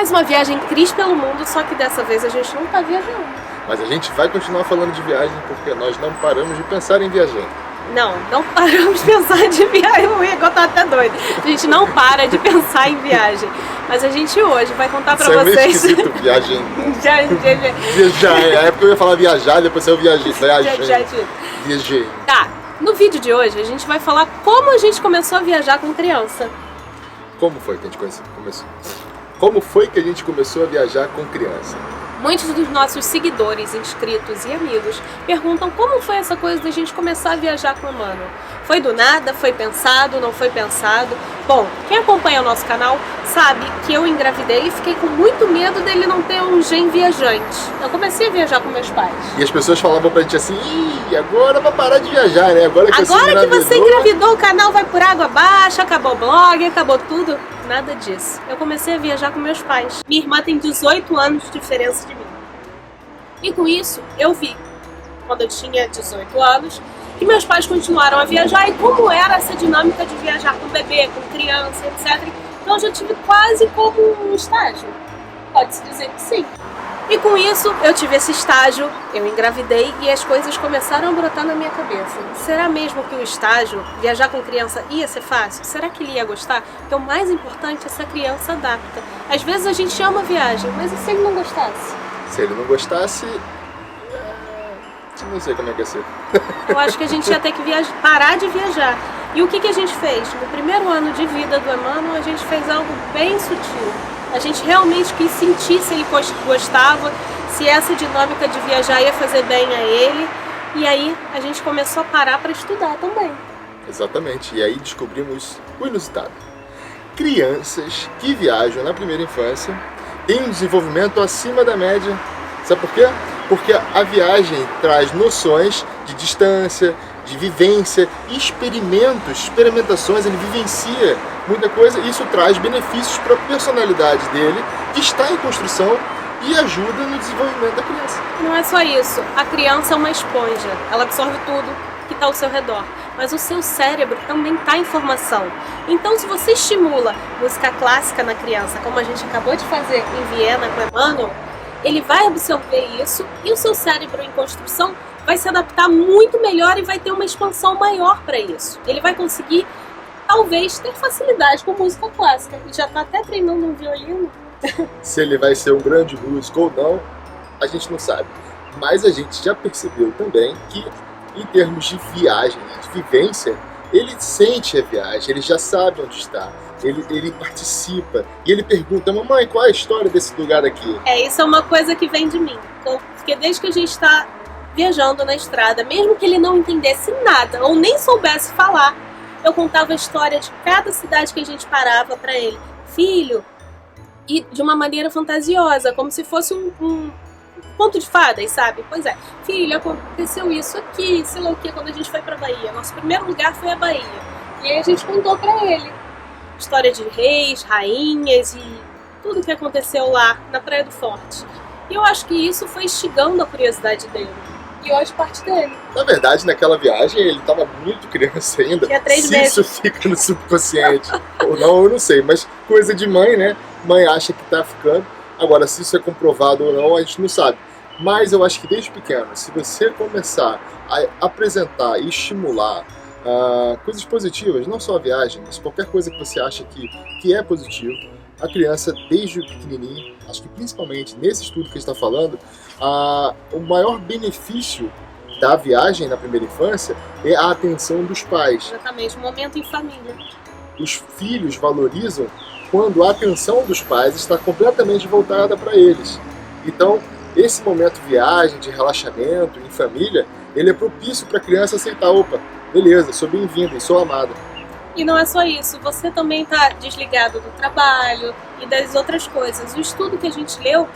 Mais uma viagem Cris pelo mundo, só que dessa vez a gente não tá viajando. Mas a gente vai continuar falando de viagem porque nós não paramos de pensar em viajar. Não paramos de pensar de viagem. O Igor tá até doido. A gente não para de pensar em viagem. Mas a gente hoje vai contar pra Isso vocês. É meio esquisito, viagem. Viajar. Na época eu ia falar viajar, depois eu viajei. Viajei. Tá. No vídeo de hoje a gente vai falar como a gente começou a viajar com criança. Como foi que a gente começou? Como foi que a gente começou a viajar com criança? Muitos dos nossos seguidores, inscritos e amigos perguntam como foi essa coisa da gente começar a viajar com o Emmanuel. Foi do nada? Foi pensado? Não foi pensado? Bom, quem acompanha o nosso canal sabe que eu engravidei e fiquei com muito medo dele não ter um gene viajante. Eu comecei a viajar com meus pais. E as pessoas falavam pra gente assim, ih, agora vai parar de viajar, né? Agora que você engravidou, o canal vai por água abaixo, acabou o blog, acabou tudo. Nada disso. Eu comecei a viajar com meus pais. Minha irmã tem 18 anos de diferença de mim. E com isso, eu vi, quando eu tinha 18 anos, que meus pais continuaram a viajar e como era essa dinâmica de viajar com bebê, com criança, etc. Então eu já tive quase como um estágio. Pode-se dizer que sim. E com isso, eu tive esse estágio, eu engravidei e as coisas começaram a brotar na minha cabeça. Será mesmo que o estágio, viajar com criança, ia ser fácil? Será que ele ia gostar? Porque o mais importante é se a criança adapta. Às vezes a gente ama a viagem, mas e se ele não gostasse? Se ele não gostasse, não sei como é que ia ser. Eu acho que a gente ia ter que parar de viajar. E o que a gente fez? No primeiro ano de vida do Emmanuel, a gente fez algo bem sutil. A gente realmente quis sentir se ele gostava, se essa dinâmica de viajar ia fazer bem a ele. E aí a gente começou a parar para estudar também. Exatamente. E aí descobrimos o inusitado. Crianças que viajam na primeira infância têm um desenvolvimento acima da média. Sabe por quê? Porque a viagem traz noções de distância, de vivência, experimentações, ele vivencia muita coisa e isso traz benefícios para a personalidade dele, que está em construção e ajuda no desenvolvimento da criança. Não é só isso, a criança é uma esponja, ela absorve tudo que está ao seu redor, mas o seu cérebro também está em formação. Então se você estimula música clássica na criança, como a gente acabou de fazer em Viena com Emmanuel, ele vai absorver isso e o seu cérebro em construção vai se adaptar muito melhor e vai ter uma expansão maior para isso. Ele vai conseguir, talvez, ter facilidade com música clássica. E já está até treinando um violino. Se ele vai ser um grande músico ou não, a gente não sabe. Mas a gente já percebeu também que, em termos de viagem, de vivência, ele sente a viagem, ele já sabe onde está. Ele participa e ele pergunta, mamãe, qual é a história desse lugar aqui? Isso é uma coisa que vem de mim. Porque desde que a gente está viajando na estrada, mesmo que ele não entendesse nada ou nem soubesse falar, eu contava a história de cada cidade que a gente parava para ele. Filho, e de uma maneira fantasiosa, como se fosse um conto de fadas, sabe? Pois é, filho, aconteceu isso aqui, sei lá o que, quando a gente foi pra Bahia. Nosso primeiro lugar foi a Bahia. E aí a gente contou pra ele história de reis, rainhas e tudo que aconteceu lá na Praia do Forte. E eu acho que isso foi instigando a curiosidade dele. E hoje parte dele. Na verdade, naquela viagem, ele estava muito criança ainda. Tinha 3 se meses. Isso fica no subconsciente ou não, eu não sei. Mas coisa de mãe, né? Mãe acha que tá ficando. Agora, se isso é comprovado ou não, a gente não sabe. Mas eu acho que desde pequeno, se você começar a apresentar e estimular coisas positivas, não só a viagem, mas qualquer coisa que você acha que é positivo, a criança, desde o pequenininho, acho que principalmente nesse estudo que a gente está falando, o maior benefício da viagem na primeira infância é a atenção dos pais. Exatamente, um momento em família. Os filhos valorizam quando a atenção dos pais está completamente voltada para eles. Então, esse momento viagem, de relaxamento, em família, ele é propício para a criança aceitar, opa, beleza, sou bem-vinda e sou amada. E não é só isso, você também está desligado do trabalho e das outras coisas. O estudo que a gente leu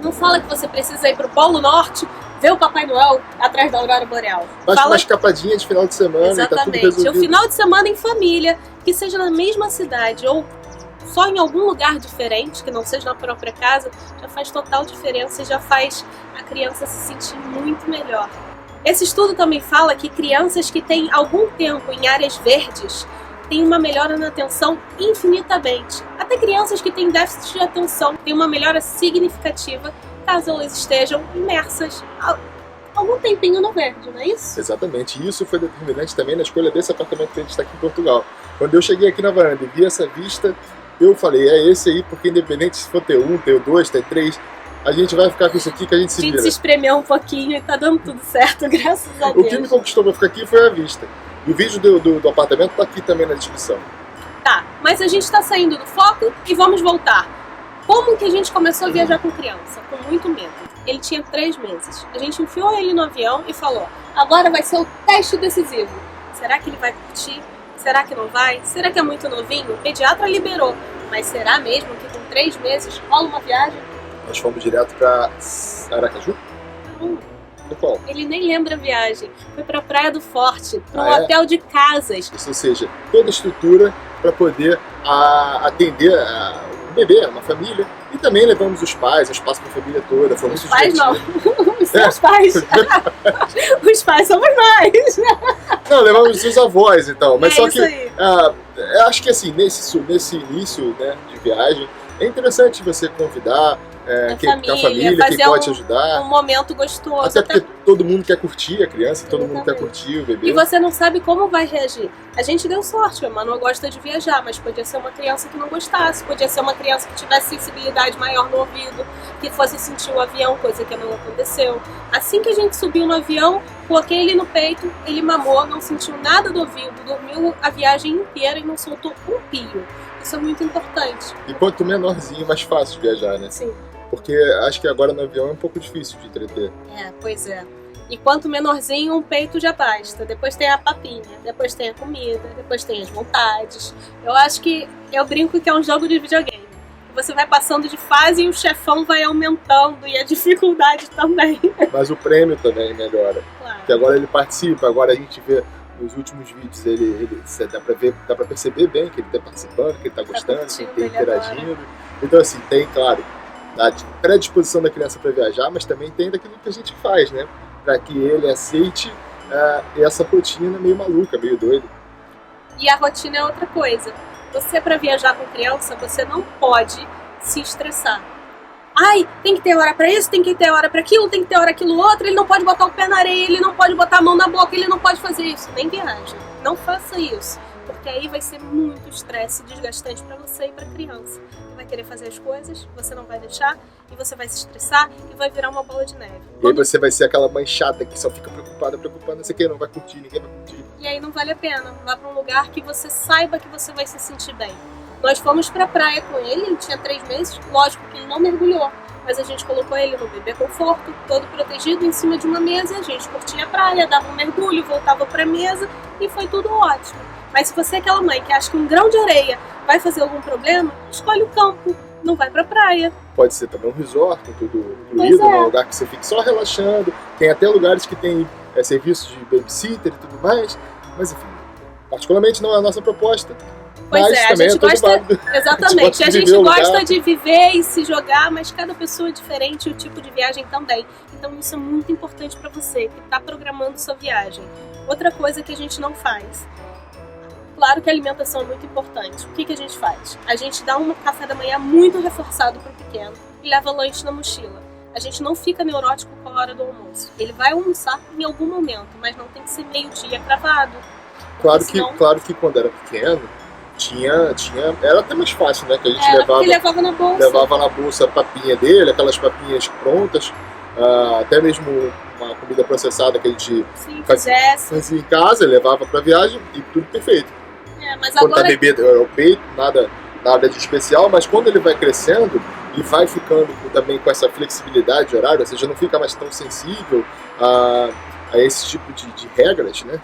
não fala que você precisa ir para o Polo Norte ver o Papai Noel atrás da Aurora Boreal. Basta uma escapadinha de final de semana. Exatamente. E tá tudo resolvido. O final de semana em família, que seja na mesma cidade ou só em algum lugar diferente, que não seja na própria casa, já faz total diferença e já faz a criança se sentir muito melhor. Esse estudo também fala que crianças que têm algum tempo em áreas verdes têm uma melhora na atenção infinitamente. Até crianças que têm déficit de atenção têm uma melhora significativa caso elas estejam imersas algum tempinho no verde, não é isso? Exatamente. E isso foi determinante também na escolha desse apartamento que a gente está aqui em Portugal. Quando eu cheguei aqui na varanda e vi essa vista, eu falei, é esse aí, porque independente se for ter um, ter dois, ter três, a gente vai ficar com isso aqui que a gente se vira. A gente se espremeu um pouquinho e tá dando tudo certo, graças a Deus. O que me conquistou pra ficar aqui foi a vista. E o vídeo do apartamento tá aqui também na descrição. Tá, mas a gente tá saindo do foco e vamos voltar. Como que a gente começou a viajar com criança? Com muito medo. Ele tinha 3 meses. A gente enfiou ele no avião e falou, agora vai ser o teste decisivo. Será que ele vai curtir? Será que não vai? Será que é muito novinho? O pediatra liberou. Mas será mesmo que com 3 meses rola uma viagem? Nós fomos direto pra Aracaju? Não. Qual? Ele nem lembra a viagem. Foi pra Praia do Forte, pra um Ah, é? hotel de casas. Isso, ou seja, toda a estrutura para poder atender um bebê, uma família. E também levamos os pais, espaço para a família toda. Foi Os muito pais não. divertido. Os seus pais. Os pais somos nós. Não, levamos os avós então. Mas É só isso que aí. eu acho que assim, nesse início, né, de viagem, é interessante você convidar a família, fazer quem pode te ajudar. Um momento gostoso. Até porque todo mundo quer curtir a criança, todo mundo quer Exatamente. curtir o bebê. E você não sabe como vai reagir. A gente deu sorte, o Emanuel gosta de viajar, mas podia ser uma criança que não gostasse, podia ser uma criança que tivesse sensibilidade maior no ouvido, que fosse sentir o avião, coisa que não aconteceu. Assim que a gente subiu no avião, coloquei ele no peito, ele mamou, não sentiu nada do ouvido, dormiu a viagem inteira e não soltou um pio. Isso é muito importante. E quanto menorzinho, mais fácil de viajar, né? Sim. Porque acho que agora no avião é um pouco difícil de entreter. Pois é. E quanto menorzinho, um peito já basta. Depois tem a papinha, depois tem a comida, depois tem as vontades. Eu acho que eu brinco que é um jogo de videogame. Você vai passando de fase e o chefão vai aumentando e a dificuldade também. Mas o prêmio também melhora. Claro. Porque agora ele participa, agora a gente vê nos últimos vídeos dá pra perceber bem que ele tá participando, que ele tá gostando, que curtindo, ele tá ele interagindo. Então assim, tem, claro, a predisposição da criança para viajar, mas também tem daquilo que a gente faz, né? Para que ele aceite essa rotina meio maluca, meio doida. E a rotina é outra coisa. Você, para viajar com criança, você não pode se estressar. Ai, tem que ter hora para isso, tem que ter hora para aquilo, tem que ter hora aquilo outro, ele não pode botar o pé na areia, ele não pode botar a mão na boca, ele não pode fazer isso. Nem viaja. Não faça isso. Porque aí vai ser muito estresse e desgastante para você e para a criança. Ele vai querer fazer as coisas, você não vai deixar, e você vai se estressar e vai virar uma bola de neve. E aí você vai ser aquela mãe chata que só fica preocupada, não sei o que, não vai curtir, ninguém vai curtir. E aí não vale a pena. Vá para um lugar que você saiba que você vai se sentir bem. Nós fomos pra praia com ele tinha 3 meses, lógico que ele não mergulhou, mas a gente colocou ele no bebê conforto, todo protegido em cima de uma mesa, a gente curtia a praia, dava um mergulho, voltava pra mesa e foi tudo ótimo. Mas se você é aquela mãe que acha que um grão de areia vai fazer algum problema, escolhe o campo, não vai pra praia. Pode ser também um resort, com tudo Pois incluído, é. um lugar que você fique só relaxando. Tem até lugares que tem serviços de babysitter e tudo mais, mas enfim, particularmente não é a nossa proposta. Pois mas é, a também gente todo gosta, válido. exatamente, a de gente viver o gosta lugar. de viver e se jogar, mas cada pessoa é diferente e o tipo de viagem também. Então isso é muito importante para você que está programando sua viagem. Outra coisa que a gente não faz, claro que a alimentação é muito importante. O que a gente faz? A gente dá um café da manhã muito reforçado para o pequeno e leva lanche na mochila. A gente não fica neurótico com a hora do almoço. Ele vai almoçar em algum momento, mas não tem que ser meio-dia cravado. Claro que quando era pequeno, era até mais fácil, né? Que a gente levava na bolsa. levava na bolsa a papinha dele, aquelas papinhas prontas, até mesmo uma comida processada que a gente Se fazia fizesse. em casa, levava pra viagem e tudo perfeito. Mas Quando tá agora bebê é o peito, nada de especial, mas quando ele vai crescendo e vai ficando também com essa flexibilidade de horário, ou seja, não fica mais tão sensível a esse tipo de regras, né?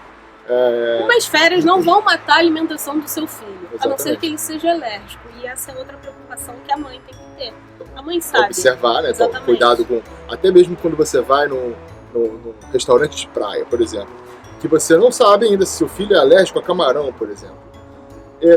umas férias não vão matar a alimentação do seu filho, a não ser Exatamente. que ele seja alérgico. E essa é outra preocupação que a mãe tem que ter. A mãe sabe. Observar, né? Então, Exatamente. cuidado com. Até mesmo quando você vai num restaurante de praia, por exemplo, que você não sabe ainda se seu filho é alérgico a camarão, por exemplo.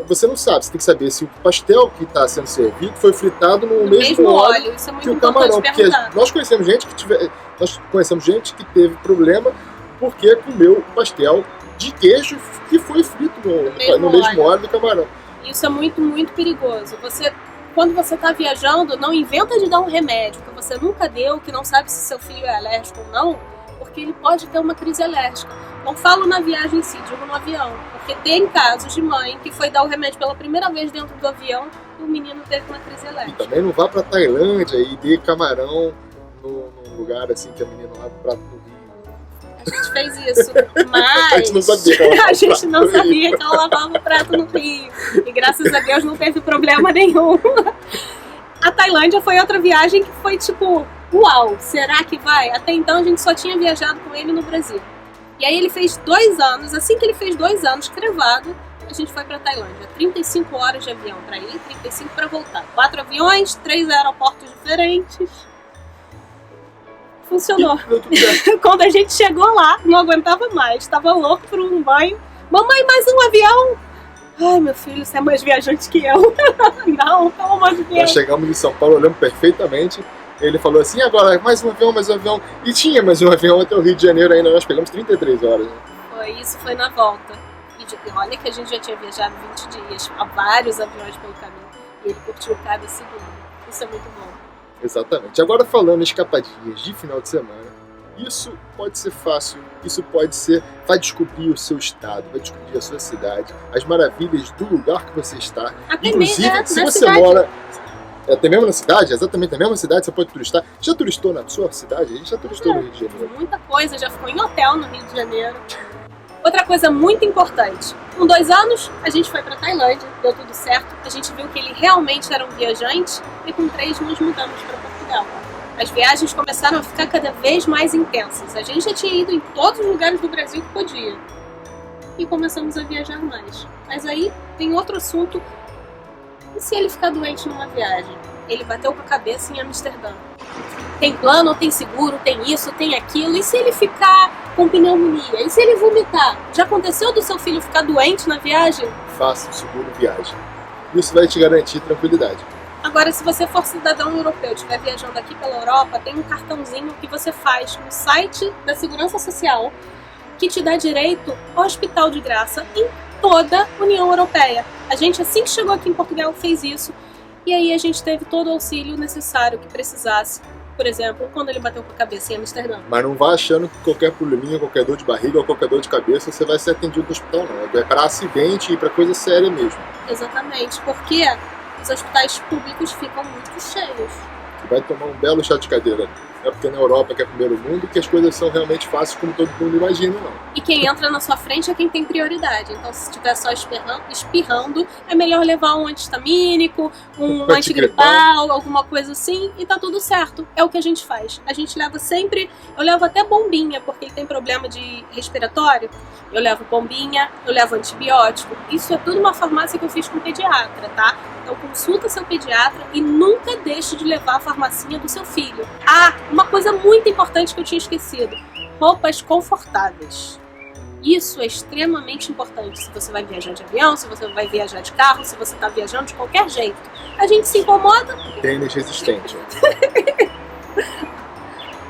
Você não sabe, você tem que saber se o pastel que está sendo servido foi fritado no mesmo óleo Isso é muito que o importante camarão. Porque perguntar. nós conhecemos gente que teve problema porque comeu pastel de queijo que foi frito no mesmo óleo do camarão. Isso é muito, muito perigoso. Quando você está viajando, não inventa de dar um remédio que você nunca deu, que não sabe se seu filho é alérgico ou não, porque ele pode ter uma crise alérgica. Não falo na viagem em si, digo no avião. Porque tem casos de mãe que foi dar o remédio pela primeira vez dentro do avião e o menino teve uma crise alérgica. E também não vá pra Tailândia e dê camarão num lugar assim que a menina lá no prato do Rio. A gente fez isso, mas A gente não sabia que ela lavava a gente não prato no sabia Rio. que ela lavava o prato no Rio. E graças a Deus não teve problema nenhum. A Tailândia foi outra viagem que foi tipo, uau, será que vai? Até então a gente só tinha viajado com ele no Brasil. E aí ele fez 2 anos, assim que ele fez 2 anos cravado, a gente foi pra Tailândia. 35 horas de avião pra ir, 35 pra voltar. 4 aviões, 3 aeroportos diferentes. Funcionou. Deu tudo certo. Quando a gente chegou lá, não aguentava mais. Tava louco por um banho. Mamãe, mais um avião! Ai, meu filho, você é mais viajante que eu. Não, pelo amor de Nós Deus. chegamos em São Paulo, olhando perfeitamente. Ele falou assim, agora mais um avião, mais um avião. E tinha mais um avião até o Rio de Janeiro ainda. Nós pegamos 33 horas. Né? Isso foi na volta. E olha que a gente já tinha viajado 20 dias. Há vários aviões pelo caminho. E ele curtiu cada segundo. Isso é muito bom. Exatamente. Agora falando em escapadinhas de final de semana, isso pode ser fácil, isso pode ser, vai descobrir o seu estado, vai descobrir a sua cidade, as maravilhas do lugar que você está. Até Inclusive, mesmo, se na você cidade. mora até mesmo na cidade, exatamente na mesma cidade, você pode turistar. Já turistou na sua cidade? A gente já turistou no Rio de Janeiro. Muita coisa, já ficou em hotel no Rio de Janeiro. Outra coisa muito importante, com 2 anos a gente foi pra Tailândia, deu tudo certo, a gente viu que ele realmente era um viajante e com 3 nos mudamos para Portugal. As viagens começaram a ficar cada vez mais intensas, a gente já tinha ido em todos os lugares do Brasil que podia e começamos a viajar mais. Mas aí tem outro assunto, e se ele ficar doente numa viagem? Ele bateu com a cabeça em Amsterdã. Tem plano, tem seguro, tem isso, tem aquilo. E se ele ficar com pneumonia? E se ele vomitar? Já aconteceu do seu filho ficar doente na viagem? Faça o seguro viagem. Isso vai te garantir tranquilidade. Agora, se você for cidadão europeu e estiver viajando aqui pela Europa, tem um cartãozinho que você faz no site da Segurança Social que te dá direito ao hospital de graça em toda a União Europeia. A gente, assim que chegou aqui em Portugal, fez isso. E aí a gente teve todo o auxílio necessário que precisasse. Por exemplo, quando ele bateu com a cabeça em Amsterdã. Mas não vá achando que qualquer probleminha, qualquer dor de barriga ou qualquer dor de cabeça, você vai ser atendido no hospital, não. É para acidente e para coisa séria mesmo. Exatamente, porque os hospitais públicos ficam muito cheios. Você vai tomar um belo chá de cadeira. É porque na Europa, que é primeiro mundo, que as coisas são realmente fáceis como todo mundo imagina, não. E quem entra na sua frente é quem tem prioridade. Então, se estiver só espirrando, é melhor levar um antistamínico, um Pra te antigripal, alguma coisa assim, e tá tudo certo. É o que a gente faz. A gente leva sempre... Eu levo até bombinha, porque ele tem problema de respiratório. Eu levo bombinha, eu levo antibiótico. Isso é tudo uma farmácia que eu fiz com pediatra, tá? Então consulta seu pediatra e nunca deixe de levar a farmacinha do seu filho. Ah, uma coisa muito importante que eu tinha esquecido. Roupas confortáveis. Isso é extremamente importante se você vai viajar de avião, se você vai viajar de carro, se você está viajando de qualquer jeito. A gente se incomoda. Tênis resistente.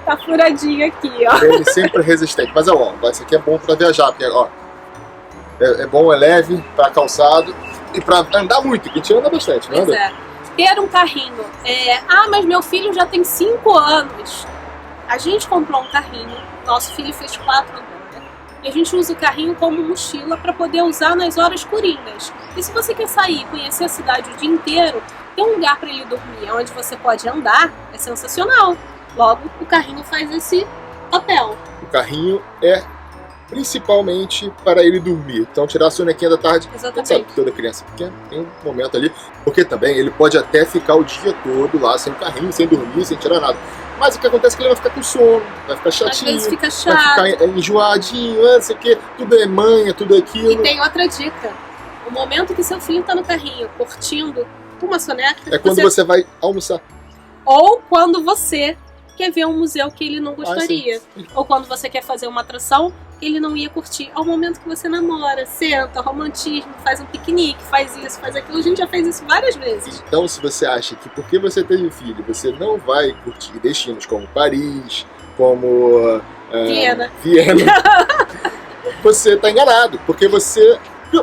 Tá furadinho aqui, ó. Tênis sempre resistente. Mas ó, isso aqui é bom para viajar, porque ó, é bom, é leve, para calçado e para andar muito, que a gente anda bastante, não Pois anda? é. Ter um carrinho. Mas meu filho já tem 5 anos. A gente comprou um carrinho, nosso filho fez 4 agora. E a gente usa o carrinho como mochila para poder usar nas horas coringas. E se você quer sair, conhecer a cidade o dia inteiro, ter um lugar para ele dormir, onde você pode andar, é sensacional. Logo, o carrinho faz esse papel. O carrinho é principalmente para ele dormir. Então tirar a sonequinha da tarde. Exatamente. Sabe que toda criança pequena tem um momento ali. Porque também ele pode até ficar o dia todo lá sem carrinho, sem dormir, sem tirar nada. Mas o que acontece é que ele vai ficar com sono, vai ficar Às chatinho, vezes fica vai chato. ficar enjoadinho, não sei o que, tudo é manha, tudo é aquilo. E tem outra dica. O momento que seu filho tá no carrinho curtindo uma soneca, É quando você vai almoçar. ou quando você quer ver um museu que ele não gostaria. sim. Ou quando você quer fazer uma atração que ele não ia curtir. Ao momento que você namora, senta, romantismo, faz um piquenique, faz isso, faz aquilo. A gente já fez isso várias vezes. Então, se você acha que porque você teve filho, você não vai curtir destinos como Paris, como Viena. você está enganado, porque você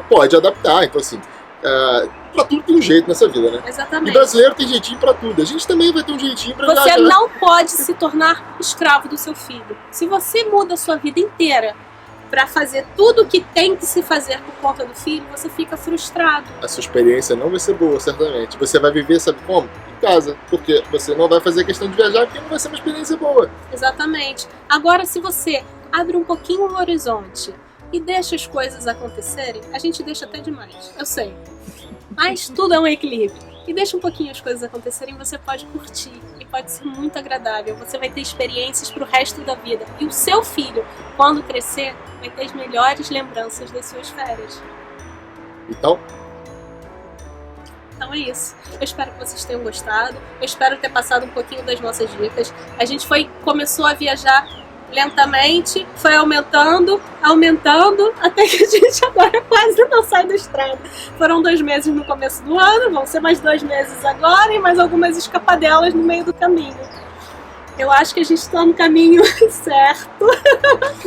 pode adaptar. Então, assim, Pra tudo tem um jeito nessa vida, né? Exatamente. E brasileiro tem jeitinho pra tudo. A gente também vai ter um jeitinho pra Você viajar. não pode se tornar escravo do seu filho. Se você muda a sua vida inteira para fazer tudo o que tem que se fazer por conta do filho, você fica frustrado. A sua experiência não vai ser boa, certamente. Você vai viver, sabe como? Em casa. Porque você não vai fazer questão de viajar, porque não vai ser uma experiência boa. Exatamente. Agora, se você abre um pouquinho o horizonte e deixa as coisas acontecerem, a gente deixa até demais, eu sei. Mas tudo é um equilíbrio. E deixa um pouquinho as coisas acontecerem, você pode curtir. E pode ser muito agradável. Você vai ter experiências pro resto da vida. E o seu filho, quando crescer, vai ter as melhores lembranças das suas férias. Então é isso. Eu espero que vocês tenham gostado. Eu espero ter passado um pouquinho das nossas dicas. A gente começou a viajar lentamente, foi aumentando, até que a gente agora quase não sai da estrada. Foram 2 meses no começo do ano, vão ser mais 2 meses agora e mais algumas escapadelas no meio do caminho. Eu acho que a gente está no caminho certo.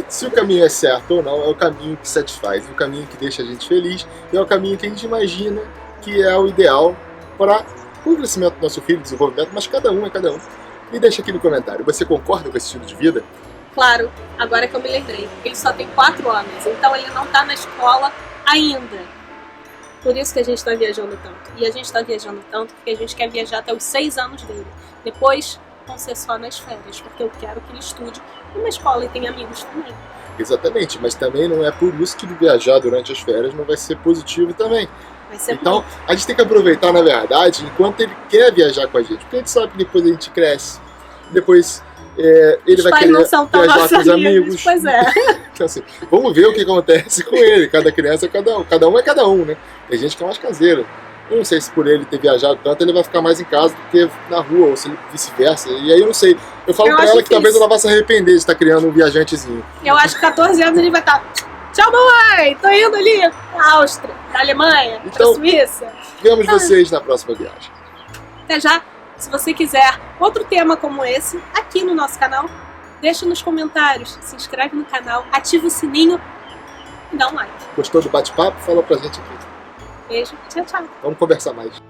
Se o caminho é certo ou não, é o caminho que satisfaz, é o caminho que deixa a gente feliz, e é o caminho que a gente imagina que é o ideal para o crescimento do nosso filho, desenvolvimento, mas cada um é cada um. Me deixa aqui no comentário, você concorda com esse estilo de vida? Claro, agora que eu me lembrei, ele só tem 4 anos, então ele não está na escola ainda. Por isso que a gente está viajando tanto. E a gente está viajando tanto porque a gente quer viajar até os 6 anos dele. Depois vão ser só nas férias, porque eu quero que ele estude numa escola e tenha amigos também. Exatamente, mas também não é por isso que viajar durante as férias não vai ser positivo também. Vai ser Então, bom. a gente tem que aproveitar, na verdade, enquanto ele quer viajar com a gente, porque a gente sabe que depois a gente cresce, depois ele vai querer viajar com os amigos. Pois é. Então, assim, vamos ver o que acontece com ele. Cada criança é cada um é cada um, né? Tem gente que é mais caseira. Eu não sei se por ele ter viajado tanto, ele vai ficar mais em casa do que na rua, ou se vice-versa. E aí eu não sei. Eu falo pra ela que talvez ela vá se arrepender de estar criando um viajantezinho. Eu acho que 14 anos ele vai estar... Tchau, mamãe! Tô indo ali pra Áustria, pra Alemanha, pra Suíça. Vemos vocês na próxima viagem. Até já! Se você quiser outro tema como esse, aqui no nosso canal, deixa nos comentários, se inscreve no canal, ativa o sininho e dá um like. Gostou do bate-papo? Fala pra gente aqui. Beijo, tchau, tchau. Vamos conversar mais.